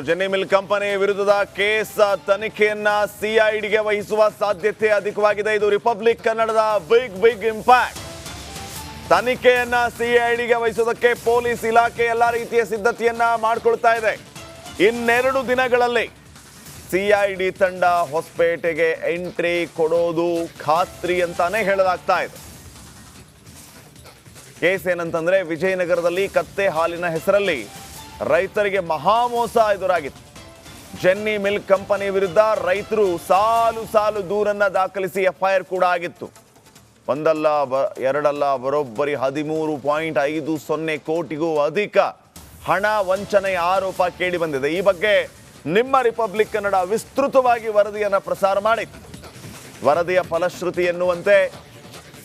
Jenny mill company ವಿರುದ್ಧದ case ತನಿಖೆಯನ್ನ ಸಿಐಡಿಗೆ ವಹಿಸುವ ಸಾಧ್ಯತೆ ಅಧಿಕವಾಗಿದೆ. ಇದು ರಿಪಬ್ಲಿಕ್ ಕನ್ನಡದ ಬಿಗ್ ಇಂಪ್ಯಾಕ್ಟ್. ತನಿಖೆಯನ್ನ ಸಿಐಡಿಗೆ ವಹಿಸೋದಕ್ಕೆ ಪೊಲೀಸ್ ಇಲಾಖೆ ಎಲ್ಲ ರೀತಿಯ ಸಿದ್ಧತೆಯನ್ನ ಮಾಡಿಕೊಳ್ತಾ ಇದೆ. ಇನ್ನೆರಡು ದಿನಗಳಲ್ಲಿ ಸಿಐಡಿ ತಂಡ ಹೊಸಪೇಟೆಗೆ ಎಂಟ್ರಿ ಕೊಡೋದು ಖಾತ್ರಿ ಅಂತಾನೆ ಹೇಳಲಾಗ್ತಾ ಇದೆ. ಕೇಸ್ ಏನಂತಂದ್ರೆ ವಿಜಯನಗರದಲ್ಲಿ ಕತ್ತೆ ಹಾಲಿನ ಹೆಸರಲ್ಲಿ ರೈತರಿಗೆ ಮಹಾಮೋಸ ಎದುರಾಗಿತ್ತು. ಜೆನ್ನಿ ಮಿಲ್ ಕಂಪನಿ ವಿರುದ್ಧ ರೈತರು ಸಾಲು ದೂರನ್ನ ದಾಖಲಿಸಿ ಎಫ್ಐಆರ್ ಕೂಡ ಆಗಿತ್ತು. ಒಂದಲ್ಲ ಎರಡಲ್ಲ, ಬರೋಬ್ಬರಿ 13.50 ಕೋಟಿಗೂ ಅಧಿಕ ಹಣ ವಂಚನೆಯ ಆರೋಪ ಕೇಳಿ ಬಂದಿದೆ. ಈ ಬಗ್ಗೆ ನಿಮ್ಮ ರಿಪಬ್ಲಿಕ್ ಕನ್ನಡ ವಿಸ್ತೃತವಾಗಿ ವರದಿಯನ್ನು ಪ್ರಸಾರ ಮಾಡಿತ್ತು. ವರದಿಯ ಫಲಶ್ರುತಿ ಎನ್ನುವಂತೆ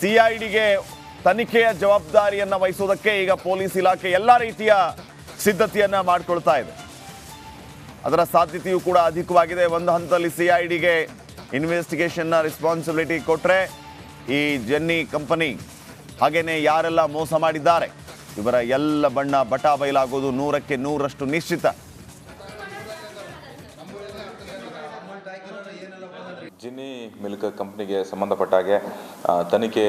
ಸಿಐಡಿಗೆ ತನಿಖೆಯ ಜವಾಬ್ದಾರಿಯನ್ನು ವಹಿಸೋದಕ್ಕೆ ಈಗ ಪೊಲೀಸ್ ಇಲಾಖೆ ಎಲ್ಲ ರೀತಿಯ ಸಿದ್ಧತೆಯನ್ನ ಮಾಡಿಕೊಳ್ತಾ ಇದೆ. ಅದರ ಸಾಧ್ಯತೆಯೂ ಕೂಡ ಅಧಿಕವಾಗಿದೆ. ಒಂದು ಹಂತದಲ್ಲಿ ಸಿಐಡಿಗೆ ಇನ್ವೆಸ್ಟಿಗೇಷನ್ನ ರೆಸ್ಪಾನ್ಸಿಬಿಲಿಟಿ ಕೊಟ್ಟರೆ ಈ ಜೆನ್ನಿ ಕಂಪನಿ ಹಾಗೇನೆ ಯಾರೆಲ್ಲ ಮೋಸ ಮಾಡಿದ್ದಾರೆ ಇವರ ಎಲ್ಲ ಬಟ ಬಯಲಾಗೋದು 100ಕ್ಕೆ 100ರಷ್ಟು ನಿಶ್ಚಿತ. ಜೆನ್ನಿ ಮಿಲ್ಕ್ ಕಂಪ್ನಿಗೆ ಸಂಬಂಧಪಟ್ಟ ಹಾಗೆ ತನಿಖೆ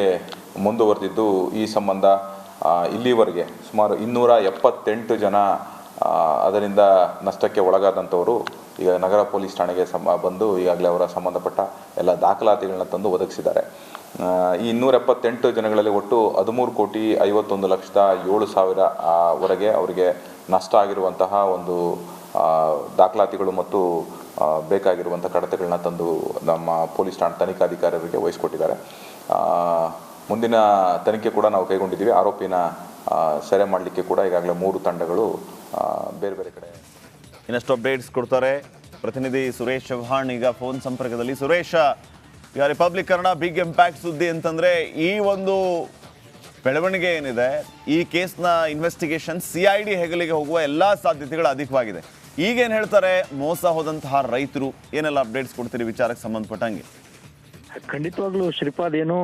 ಮುಂದುವರೆದಿದ್ದು, ಈ ಸಂಬಂಧ ಇಲ್ಲಿವರೆಗೆ ಸುಮಾರು 278 ಜನ ಅದರಿಂದ ನಷ್ಟಕ್ಕೆ ಒಳಗಾದಂಥವರು ಈಗ ನಗರ ಪೊಲೀಸ್ ಠಾಣೆಗೆ ಬಂದು ಈಗಾಗಲೇ ಅವರ ಸಂಬಂಧಪಟ್ಟ ಎಲ್ಲ ದಾಖಲಾತಿಗಳನ್ನ ತಂದು ಒದಗಿಸಿದ್ದಾರೆ. ಈ 278 ಜನಗಳಲ್ಲಿ ಒಟ್ಟು 13,51,07,000 ವರೆಗೆ ಅವರಿಗೆ ನಷ್ಟ ಆಗಿರುವಂತಹ ಒಂದು ದಾಖಲಾತಿಗಳು ಮತ್ತು ಬೇಕಾಗಿರುವಂಥ ಕಡತಗಳನ್ನ ತಂದು ನಮ್ಮ ಪೊಲೀಸ್ ಠಾಣೆ ತನಿಖಾಧಿಕಾರಿಗಳಿಗೆ ವಹಿಸಿಕೊಟ್ಟಿದ್ದಾರೆ. ಮುಂದಿನ ತನಿಖೆ ಕೂಡ ನಾವು ಕೈಗೊಂಡಿದ್ದೀವಿ. ಆರೋಪಿನ ಸೆರೆ ಮಾಡಲಿಕ್ಕೆ ಕೂಡ ಈಗಾಗಲೇ 3 ತಂಡಗಳು ಬೇರೆ ಬೇರೆ ಕಡೆ ಇನ್ನಷ್ಟು ಅಪ್ಡೇಟ್ಸ್ ಕೊಡ್ತಾರೆ ಪ್ರತಿನಿಧಿ ಸುರೇಶ್ ಚೌಹಾಣ್ ಈಗ ಫೋನ್ ಸಂಪರ್ಕದಲ್ಲಿ. ಸುರೇಶ್, ಈಗ ರಿಪಬ್ಲಿಕ್ ಕನ್ನಡ ಬಿಗ್ ಇಂಪ್ಯಾಕ್ಟ್ ಸುದ್ದಿ ಅಂತಂದ್ರೆ ಈ ಒಂದು ಬೆಳವಣಿಗೆ ಏನಿದೆ, ಈ ಕೇಸ್ನ ಇನ್ವೆಸ್ಟಿಗೇಷನ್ ಸಿಐಡಿ ಹೆಗಲಿಗೆ ಹೋಗುವ ಎಲ್ಲ ಸಾಧ್ಯತೆಗಳು ಅಧಿಕವಾಗಿದೆ. ಈಗೇನು ಹೇಳ್ತಾರೆ ಮೋಸ ಹೋದಂತಹ ರೈತರು, ಏನೆಲ್ಲ ಅಪ್ಡೇಟ್ಸ್ ಕೊಡ್ತೀರಿ ವಿಚಾರಕ್ಕೆ ಸಂಬಂಧಪಟ್ಟಂಗೆ? ಖಂಡಿತವಾಗ್ಲೂ ಶ್ರೀಪಾದ್, ಏನು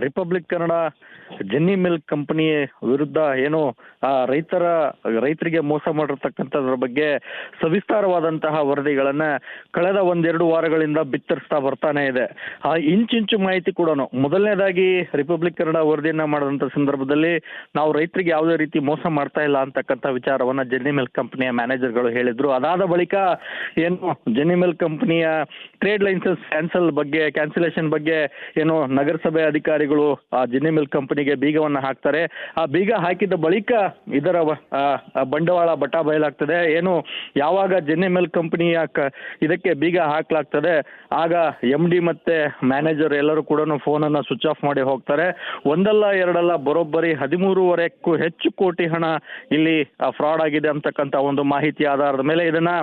republic Kannada Jenny milk company ವಿರುದ್ಧ ಏನು ರೈತರಿಗೆ ಮೋಸ ಮಾಡಿರ್ತಕ್ಕಂಥದ್ರ ಬಗ್ಗೆ ಸವಿಸ್ತಾರವಾದಂತಹ ವರದಿಗಳನ್ನ ಕಳೆದ 1-2 ವಾರಗಳಿಂದ ಬಿತ್ತರಿಸ್ತಾ ಬರ್ತಾನೆ ಇದೆ. ಆ ಇಂಚಿಂಚು ಮಾಹಿತಿ ಕೂಡ ಮೊದಲನೇದಾಗಿ ರಿಪಬ್ಲಿಕ್ ಕನ್ನಡ ವರದಿಯನ್ನ ಮಾಡಿದಂಥ ಸಂದರ್ಭದಲ್ಲಿ ನಾವು ರೈತರಿಗೆ ಯಾವುದೇ ರೀತಿ ಮೋಸ ಮಾಡ್ತಾ ಇಲ್ಲ ಅಂತಕ್ಕಂಥ ವಿಚಾರವನ್ನ ಜೆನ್ನಿ ಮಿಲ್ಕ್ ಕಂಪನಿಯ ಮ್ಯಾನೇಜರ್ಗಳು ಹೇಳಿದ್ರು. ಅದಾದ ಬಳಿಕ ಏನು ಜೆನ್ನಿ ಮಿಲ್ಕ್ ಕಂಪನಿಯ ಟ್ರೇಡ್ ಲೈಸೆನ್ಸ್ ಕ್ಯಾನ್ಸಲೇಷನ್ ಬಗ್ಗೆ ಏನು ನಗರಸಭೆ ಅಧಿಕಾರಿಗಳು ಆ ಜೆನ್ನಿ ಮಿಲ್ಕ್ ಕಂಪನಿಗೆ ಬೀಗವನ್ನ ಹಾಕ್ತಾರೆ. ಆ ಬೀಗ ಹಾಕಿದ ಬಳಿಕ ಇದರ ಬಂಡವಾಳ ಬಟ ಬಯಲಾಗ್ತದೆ. ಏನು ಯಾವಾಗ ಜೆನ್ನಿ ಮಿಲ್ಕ್ ಕಂಪನಿಯ ಇದಕ್ಕೆ ಬೀಗ ಹಾಕ್ಲಾಗ್ತದೆ ಆಗ MD ಮತ್ತೆ ಮ್ಯಾನೇಜರ್ ಎಲ್ಲರೂ ಕೂಡ ಫೋನ್ ಅನ್ನ ಸ್ವಿಚ್ ಆಫ್ ಮಾಡಿ ಹೋಗ್ತಾರೆ. ಒಂದಲ್ಲ ಎರಡಲ್ಲ ಬರೋಬ್ಬರಿ 13.5 ಹೆಚ್ಚು ಕೋಟಿ ಹಣ ಇಲ್ಲಿ ಫ್ರಾಡ್ ಆಗಿದೆ ಅಂತಕ್ಕಂಥ ಒಂದು ಮಾಹಿತಿ ಆಧಾರದ ಮೇಲೆ ಇದನ್ನ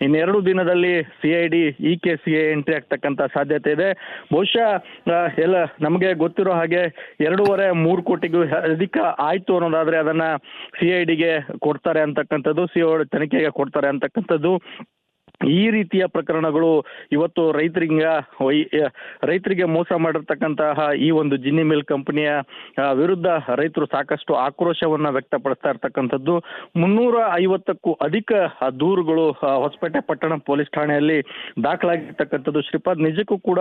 ಇನ್ನೆರಡು ದಿನದಲ್ಲಿ ಸಿಐಡಿ ಈ ಕೇಸಿಗೆ ಎಂಟ್ರಿ ಆಗ್ತಕ್ಕಂಥ ಸಾಧ್ಯತೆ ಇದೆ. ಬಹುಶಃ ಎಲ್ಲ ನಮಗೆ ಗೊತ್ತಿರೋ ಹಾಗೆ 2.5-3 ಕೋಟಿಗೂ ಅಧಿಕ ಆಯ್ತು ಅನ್ನೋದಾದ್ರೆ ಅದನ್ನ ಸಿಐಡಿಗೆ ಕೊಡ್ತಾರೆ ಅಂತಕ್ಕಂಥದ್ದು, ಸಿಐಡಿ ತನಿಖೆಗೆ ಕೊಡ್ತಾರೆ ಅಂತಕ್ಕಂಥದ್ದು. ಈ ರೀತಿಯ ಪ್ರಕರಣಗಳು ಇವತ್ತು ರೈತರಿಗೆ ಮೋಸ ಮಾಡಿರ್ತಕ್ಕಂತಹ ಈ ಒಂದು ಜೆನ್ನಿ ಮಿಲ್ ಕಂಪನಿಯ ವಿರುದ್ಧ ರೈತರು ಸಾಕಷ್ಟು ಆಕ್ರೋಶವನ್ನ ವ್ಯಕ್ತಪಡಿಸ್ತಾ ಇರ್ತಕ್ಕಂಥದ್ದು. 350ಕ್ಕೂ ಅಧಿಕ ದೂರುಗಳು ಹೊಸಪೇಟೆ ಪಟ್ಟಣ ಪೊಲೀಸ್ ಠಾಣೆಯಲ್ಲಿ ದಾಖಲಾಗಿರ್ತಕ್ಕಂಥದ್ದು. ಶ್ರೀಪಾದ್, ನಿಜಕ್ಕೂ ಕೂಡ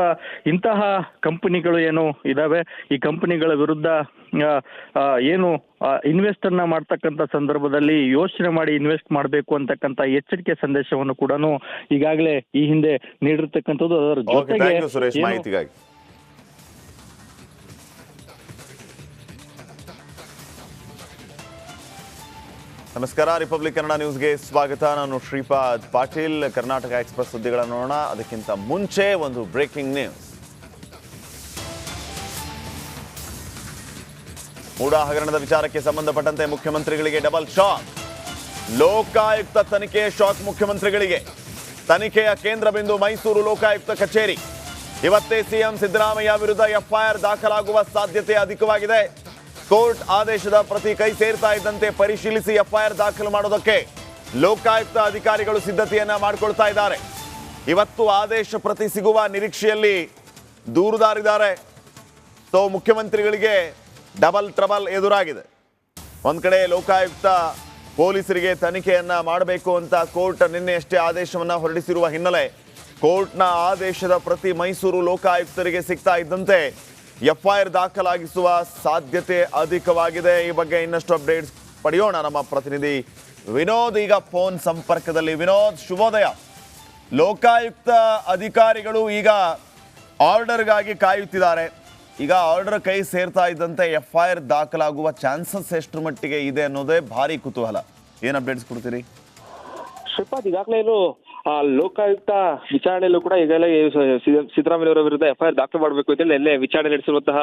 ಇಂತಹ ಕಂಪನಿಗಳು ಏನು ಇದಾವೆ, ಈ ಕಂಪನಿಗಳ ವಿರುದ್ಧ ಏನು ಇನ್ವೆಸ್ಟ್ ಅನ್ನ ಮಾಡ್ತಕ್ಕಂಥ ಸಂದರ್ಭದಲ್ಲಿ ಯೋಚನೆ ಮಾಡಿ ಇನ್ವೆಸ್ಟ್ ಮಾಡಬೇಕು ಅಂತಕ್ಕಂಥ ಎಚ್ಚರಿಕೆ ಸಂದೇಶವನ್ನು ಕೂಡ ಈಗಾಗಲೇ ಈ ಹಿಂದೆ ನೀಡಿರ್ತಕ್ಕಂಥದ್ದು. ಅದರ ಜೊತೆಗೆ ಮಾಹಿತಿಗಾಗಿ ನಮಸ್ಕಾರ. ರಿಪಬ್ಲಿಕ್ ಕನ್ನಡ ನ್ಯೂಸ್ಗೆ ಸ್ವಾಗತ. ನಾನು ಶ್ರೀಪಾದ್ ಪಾಟೀಲ್. ಕರ್ನಾಟಕ ಎಕ್ಸ್ಪ್ರೆಸ್ ಸುದ್ದಿಗಳನ್ನು ನೋಡೋಣ. ಅದಕ್ಕಿಂತ ಮುಂಚೆ ಒಂದು ಬ್ರೇಕಿಂಗ್ ನ್ಯೂಸ್. ಮೂಡಾ ಹಗರಣದ ವಿಚಾರಕ್ಕೆ ಸಂಬಂಧಪಟ್ಟಂತೆ ಮುಖ್ಯಮಂತ್ರಿಗಳಿಗೆ ಡಬಲ್ ಶಾಕ್. ಲೋಕಾಯುಕ್ತ ತನಿಖೆ ಶಾಕ್ ಮುಖ್ಯಮಂತ್ರಿಗಳಿಗೆ. ತನಿಖೆಯ ಕೇಂದ್ರ ಬಿಂದು ಮೈಸೂರು ಲೋಕಾಯುಕ್ತ ಕಚೇರಿ. ಇವತ್ತೇ ಸಿಎಂ ಸಿದ್ದರಾಮಯ್ಯ ವಿರುದ್ಧ ಎಫ್ಐಆರ್ ದಾಖಲಾಗುವ ಸಾಧ್ಯತೆ ಅಧಿಕವಾಗಿದೆ. ಕೋರ್ಟ್ ಆದೇಶದ ಪ್ರತಿ ಕೈ ಸೇರ್ತಾ ಇದ್ದಂತೆ ಪರಿಶೀಲಿಸಿ ಎಫ್ಐಆರ್ ದಾಖಲು ಮಾಡೋದಕ್ಕೆ ಲೋಕಾಯುಕ್ತ ಅಧಿಕಾರಿಗಳು ಸಿದ್ಧತೆಯನ್ನ ಮಾಡಿಕೊಳ್ತಾ ಇದ್ದಾರೆ. ಇವತ್ತು ಆದೇಶ ಪ್ರತಿ ಸಿಗುವ ನಿರೀಕ್ಷೆಯಲ್ಲಿ ದೂರುದಾರಿದ್ದಾರೆ. ಸೊ ಮುಖ್ಯಮಂತ್ರಿಗಳಿಗೆ ಡಬಲ್ ಟ್ರಬಲ್ ಎದುರಾಗಿದೆ. ಒಂದ್ ಕಡೆ ಲೋಕಾಯುಕ್ತ ಪೊಲೀಸರಿಗೆ ತನಿಖೆಯನ್ನ ಮಾಡಬೇಕು ಅಂತ ಕೋರ್ಟ್ ನಿನ್ನೆಯಷ್ಟೇ ಆದೇಶವನ್ನ ಹೊರಡಿಸಿರುವ ಹಿನ್ನೆಲೆ ಕೋರ್ಟ್ನ ಆದೇಶದ ಪ್ರತಿ ಮೈಸೂರು ಲೋಕಾಯುಕ್ತರಿಗೆ ಸಿಗ್ತಾ ಇದ್ದಂತೆ ಎಫ್ಐಆರ್ ದಾಖಲಾಗಿಸುವ ಸಾಧ್ಯತೆ ಅಧಿಕವಾಗಿದೆ. ಈ ಬಗ್ಗೆ ಇನ್ನಷ್ಟು ಅಪ್ಡೇಟ್ಸ್ ಪಡೆಯೋಣ. ನಮ್ಮ ಪ್ರತಿನಿಧಿ ವಿನೋದ್ ಈಗ ಫೋನ್ ಸಂಪರ್ಕದಲ್ಲಿ. ವಿನೋದ್, ಶುಭೋದಯ. ಲೋಕಾಯುಕ್ತ ಅಧಿಕಾರಿಗಳು ಈಗ ಆರ್ಡರ್ಗಾಗಿ ಕಾಯುತ್ತಿದ್ದಾರೆ. ಈಗ ಆರ್ಡರ್ ಕೈ ಸೇರ್ತಾ ಇದ್ದಂತೆ ಎಫ್ಐಆರ್ ದಾಖಲಾಗುವ ಚಾನ್ಸಸ್ ಎಷ್ಟು ಮಟ್ಟಿಗೆ ಇದೆ ಅನ್ನೋದೇ ಭಾರಿ ಕುತೂಹಲ. ಏನು ಅಪ್ಡೇಟ್ಸ್ ಕೊಡ್ತೀರಿ? ಶ್ರೀಪಾದ್, ಈಗಾಗಲೇ ಲೋಕಾಯುಕ್ತ ವಿಚಾರಣೆಯಲ್ಲೂ ಕೂಡ ಈಗಾಗಲೇ ಸಿದ್ದರಾಮಯ್ಯವರ ವಿರುದ್ಧ ಎಫ್ಐಆರ್ ದಾಖಲು ಮಾಡಬೇಕು ಅಂತ ನಿನ್ನೆ ವಿಚಾರಣೆ ನಡೆಸಿರುವಂತಹ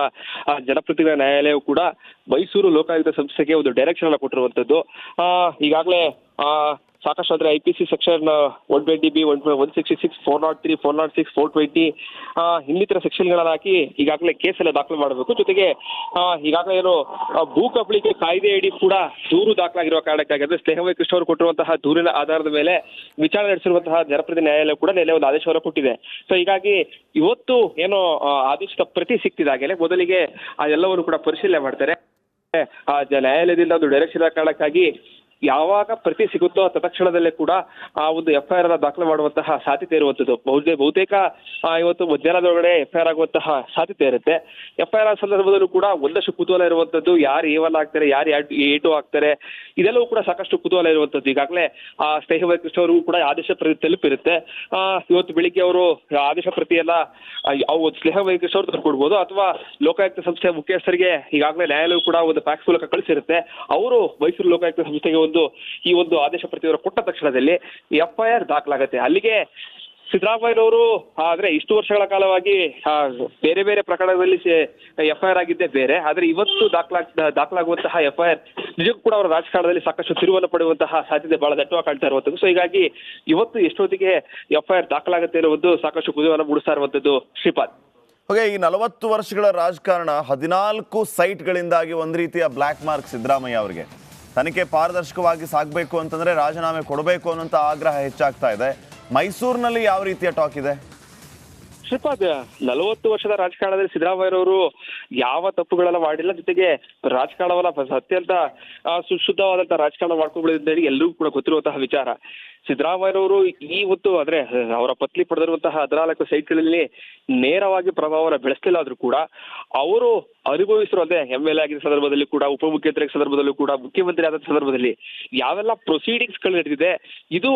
ಜನಪ್ರತಿನಿಧಿ ನ್ಯಾಯಾಲಯವು ಕೂಡ ಮೈಸೂರು ಲೋಕಾಯುಕ್ತ ಸಂಸ್ಥೆಗೆ ಒಂದು ಡೈರೆಕ್ಷನ್ ಅನ್ನು ಕೊಟ್ಟಿರುವಂತದ್ದು. ಈಗಾಗಲೇ ಸಾಕಷ್ಟು ಅಂದ್ರೆ IPC ಸೆಕ್ಷನ್ 120B 166 403 406 420 ಇನ್ನಿತರ ಸೆಕ್ಷನ್ಗಳನ್ನ ಹಾಕಿ ಈಗಾಗಲೇ ಕೇಸ್ ಎಲ್ಲ ದಾಖಲು ಮಾಡಬೇಕು. ಜೊತೆಗೆ ಈಗಾಗಲೇ ಭೂ ಕಬಳಿಕೆ ಕಾಯ್ದೆ ಅಡಿ ಕೂಡ ದೂರು ದಾಖಲಾಗಿರುವ ಕಾರಣಕ್ಕಾಗಿ ಅಂದ್ರೆ ಸ್ನೇಹಮಯ ಕೃಷ್ಣ ಅವರು ಕೊಟ್ಟಿರುವಂತಹ ದೂರಿನ ಆಧಾರದ ಮೇಲೆ ವಿಚಾರಣೆ ನಡೆಸಿರುವಂತಹ ಜನಪ್ರತಿನಿಧಿ ನ್ಯಾಯಾಲಯ ಕೂಡ ನಿನ್ನೆ ಒಂದು ಆದೇಶವನ್ನು ಕೊಟ್ಟಿದೆ. ಸೊ ಹೀಗಾಗಿ ಇವತ್ತು ಏನು ಆದೇಶದ ಪ್ರತಿ ಸಿಕ್ತಿದಾಗಲೇ ಮೊದಲಿಗೆ ಅದೆಲ್ಲವನ್ನು ಕೂಡ ಪರಿಶೀಲನೆ ಮಾಡ್ತಾರೆ. ನ್ಯಾಯಾಲಯದಿಂದ ಒಂದು ಡೈರೆಕ್ಷನ್ ಕಾರಣಕ್ಕಾಗಿ ಯಾವಾಗ ಪ್ರತಿ ಸಿಗುತ್ತೋ ತತ್ಕ್ಷಣದಲ್ಲೇ ಕೂಡ ಆ ಒಂದು ಎಫ್ಐಆರ್ ದಾಖಲು ಮಾಡುವಂತಹ ಸಾಧ್ಯತೆ ಇರುವಂತದ್ದು. ಬಹುತೇಕ ಇವತ್ತು ಮಧ್ಯಾಹ್ನದೊಳಗಡೆ ಎಫ್ಐಆರ್ ಆಗುವಂತಹ ಸಾಧ್ಯತೆ ಇರುತ್ತೆ. ಎಫ್ಐಆರ್ ಸಂದರ್ಭದಲ್ಲೂ ಕೂಡ ಒಂದಷ್ಟು ಕುತೂಹಲ ಇರುವಂತದ್ದು, ಯಾರು A1 ಆಗ್ತಾರೆ, ಯಾರು A2 ಆಗ್ತಾರೆ, ಇದೆಲ್ಲವೂ ಕೂಡ ಸಾಕಷ್ಟು ಕುತೂಹಲ ಇರುವಂತದ್ದು. ಈಗಾಗಲೇ ಸ್ನೇಹಮಯ ಕೃಷ್ಣ ಅವರಿಗೂ ಕೂಡ ಆದೇಶ ಪ್ರತಿ ತಲುಪಿರುತ್ತೆ. ಇವತ್ತು ಬೆಳಿಗ್ಗೆ ಅವರು ಆದೇಶ ಪ್ರತಿಯನ್ನ ಸ್ನೇಹಮಯ ಕೃಷ್ಣ ಅವರು ತಂದುಕೊಡ್ಬೋದು, ಅಥವಾ ಲೋಕಾಯುಕ್ತ ಸಂಸ್ಥೆಯ ಮುಖ್ಯಸ್ಥರಿಗೆ ಈಗಾಗಲೇ ನ್ಯಾಯಾಲಯ ಕೂಡ ಒಂದು ಫ್ಯಾಕ್ಸ್ ಮೂಲಕ ಕಳಿಸಿರುತ್ತೆ. ಅವರು ಮೈಸೂರು ಲೋಕಾಯುಕ್ತ ಸಂಸ್ಥೆಗೆ ಈ ಒಂದು ಆದೇಶ ಪ್ರತಿಯವರು ಕೊಟ್ಟ ತಕ್ಷಣದಲ್ಲಿ ಎಫ್ಐಆರ್ ದಾಖಲಾಗುತ್ತೆ. ಅಲ್ಲಿಗೆ ಸಿದ್ದರಾಮಯ್ಯನವರು ಆದ್ರೆ ಇಷ್ಟು ವರ್ಷಗಳ ಕಾಲವಾಗಿ ಬೇರೆ ಬೇರೆ ಪ್ರಕರಣದಲ್ಲಿ ಎಫ್ಐಆರ್ ಆಗಿದ್ದೇ ಬೇರೆ, ಆದ್ರೆ ಇವತ್ತು ದಾಖಲಾಗುವಂತಹ ಎಫ್ಐಆರ್ ನಿಜಕ್ಕೂ ಕೂಡ ಅವರ ರಾಜಕಾರಣದಲ್ಲಿ ಸಾಕಷ್ಟು ತಿರುವನ್ನು ಪಡೆಯುವಂತಹ ಸಾಧ್ಯತೆ ಬಹಳ ದಟ್ಟವಾಗಿ ಕಾಣ್ತಾ ಇರುವಂತದ್ದು. ಸೊ ಹೀಗಾಗಿ ಇವತ್ತು ಎಷ್ಟೊತ್ತಿಗೆ ಎಫ್ಐಆರ್ ದಾಖಲಾಗುತ್ತೆ ಇರುವುದು ಸಾಕಷ್ಟು ಕುತೂಹಲ ಮೂಡಿಸ್ತಾ ಇರುವಂತದ್ದು. ಶ್ರೀಪಾದ್, ಓಕೆ, ಈ 40 ವರ್ಷಗಳ ರಾಜಕಾರಣ 14 ಸೈಟ್ಗಳಿಂದಾಗಿ ಒಂದು ರೀತಿಯ ಬ್ಲ್ಯಾಕ್ ಮಾರ್ಕ್ ಸಿದ್ದರಾಮಯ್ಯ ಅವರಿಗೆ. ತನಿಖೆ ಪಾರದರ್ಶಕವಾಗಿ ಸಾಗಬೇಕು ಅಂತಂದ್ರೆ ರಾಜೀನಾಮೆ ಕೊಡಬೇಕು ಅನ್ನೋಂಥ ಆಗ್ರಹ ಹೆಚ್ಚಾಗ್ತಾ ಇದೆ. ಮೈಸೂರಿನಲ್ಲಿ ಯಾವ ರೀತಿಯ ಟಾಕ್ ಇದೆ? ಶ್ರೀಪಾದ್, 40 ವರ್ಷದ ರಾಜಕಾರಣದಲ್ಲಿ ಸಿದ್ದರಾಮಯ್ಯರವರು ಯಾವ ತಪ್ಪುಗಳೆಲ್ಲ ಮಾಡಿಲ್ಲ. ಜೊತೆಗೆ ರಾಜಕಾರಣವನ್ನ ಅತ್ಯಂತ ಸುಶುದ್ಧವಾದಂತಹ ರಾಜಕಾರಣ ಮಾಡ್ಕೊಂಡ್ಬಿಟ್ಟಿದ್ದಾರೆ, ಎಲ್ಲರಿಗೂ ಕೂಡ ಗೊತ್ತಿರುವಂತಹ ವಿಚಾರ. ಸಿದ್ದರಾಮಯ್ಯರವರು ಈ ಹೊತ್ತು ಅಂದ್ರೆ ಅವರ ಪತ್ನಿ ಪಡೆದಿರುವಂತಹ 14 ಸೈಟ್ಗಳಲ್ಲಿ ನೇರವಾಗಿ ಪ್ರಭಾವವನ್ನು ಬೆಳೆಸಲಿಲ್ಲ ಆದ್ರೂ ಕೂಡ ಅವರು ಅನುಭವಿಸಿರುವ ಅಂದ್ರೆ MLA ಆಗಿದ್ದ ಸಂದರ್ಭದಲ್ಲಿ ಕೂಡ, ಉಪಮುಖ್ಯಮಂತ್ರಿ ಸಂದರ್ಭದಲ್ಲೂ ಕೂಡ, ಮುಖ್ಯಮಂತ್ರಿ ಆದ ಸಂದರ್ಭದಲ್ಲಿ ಯಾವೆಲ್ಲ ಪ್ರೊಸೀಡಿಂಗ್ಸ್ ಗಳು ನಡೆದಿದೆ, ಇದು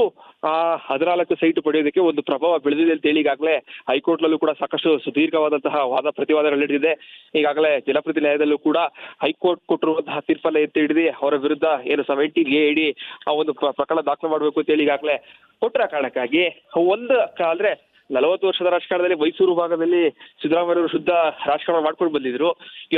14 ಸೈಟ್ ಪಡೆಯೋದಕ್ಕೆ ಒಂದು ಪ್ರಭಾವ ಬೆಳೆದಿದೆ ಅಂತ ಹೇಳಿ ಈಗಾಗಲೇ ಹೈಕೋರ್ಟ್ ನಲ್ಲೂ ಕೂಡ ಸಾಕಷ್ಟು ಸುದೀರ್ಘವಾದಂತಹ ವಾದ ಪ್ರತಿವಾದಗಳು ನಡೆದಿದೆ. ಈಗಾಗಲೇ ಜನಪ್ರತಿನಿಧಿ ನ್ಯಾಯಾಲಯದಲ್ಲೂ ಕೂಡ ಹೈಕೋರ್ಟ್ ಕೊಟ್ಟಿರುವಂತಹ ತೀರ್ಪನ್ನ ಎತ್ತಿ ಹಿಡಿದು ಅವರ ವಿರುದ್ಧ ಏನು 17A ಅಡಿ ಆ ಒಂದು ಪ್ರಕರಣ ದಾಖಲು ಮಾಡಬೇಕು ಅಂತ ಹೇಳಿ ಈಗಾಗಲೇ ಕೊಟ್ಟರ ಕಾರಣಕ್ಕಾಗಿ ಒಂದು ಅಂದ್ರೆ 40 ವರ್ಷದ ರಾಜಕಾರಣದಲ್ಲಿ ಮೈಸೂರು ಭಾಗದಲ್ಲಿ ಸಿದ್ದರಾಮಯ್ಯವರು ಶುದ್ಧ ರಾಜಕಾರಣ ಮಾಡ್ಕೊಂಡು ಬಂದಿದ್ರು.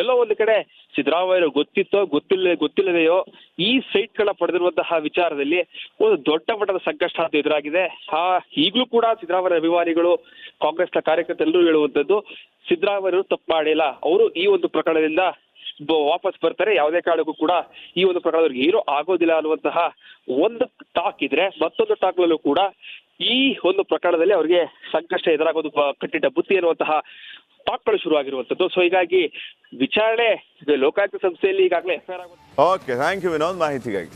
ಎಲ್ಲೋ ಒಂದು ಕಡೆ ಸಿದ್ದರಾಮಯ್ಯರು ಗೊತ್ತಿತ್ತೋ ಗೊತ್ತಿಲ್ಲದೆಯೋ ಈ ಸೈಟ್ಗಳನ್ನ ಪಡೆದಿರುವಂತಹ ವಿಚಾರದಲ್ಲಿ ಒಂದು ದೊಡ್ಡ ಮಟ್ಟದ ಸಂಕಷ್ಟ ಅಂತ ಎದುರಾಗಿದೆ. ಈಗಲೂ ಕೂಡ ಸಿದ್ದರಾಮಯ್ಯ ಅಭಿಮಾನಿಗಳು, ಕಾಂಗ್ರೆಸ್ನ ಕಾರ್ಯಕರ್ತರೆಲ್ಲರೂ ಹೇಳುವಂತದ್ದು, ಸಿದ್ದರಾಮಯ್ಯರು ತಪ್ಪು ಮಾಡಿಲ್ಲ, ಅವರು ಈ ಒಂದು ಪ್ರಕರಣದಿಂದ ವಾಪಸ್ ಬರ್ತಾರೆ, ಯಾವುದೇ ಕಾರಣಕ್ಕೂ ಕೂಡ ಈ ಒಂದು ಪ್ರಕರಣದವ್ರಿಗೆ ಏನೂ ಆಗೋದಿಲ್ಲ ಅನ್ನುವಂತಹ ಒಂದು ಟಾಕ್ ಇದ್ರೆ, ಮತ್ತೊಂದು ಟಾಕ್ನಲ್ಲೂ ಕೂಡ ಈ ಒಂದು ಪ್ರಕರಣದಲ್ಲಿ ಅವರಿಗೆ ಸಂಕಷ್ಟ ಎದುರಾಗೋದು ಕಟ್ಟಿಟ್ಟ ಬುತ್ತಿ ಅನ್ನುವಂತಹ ಟಾಕ್ಗಳು ಶುರುವಾಗಿರುವಂತದ್ದು. ಸೊ ಹೀಗಾಗಿ ವಿಚಾರಣೆ ಲೋಕಾಯುಕ್ತ ಸಂಸ್ಥೆಯಲ್ಲಿ ಈಗಾಗಲೇ FIR okay, thank you Vinod ಮಾಹಿತಿಗಾಗಿ.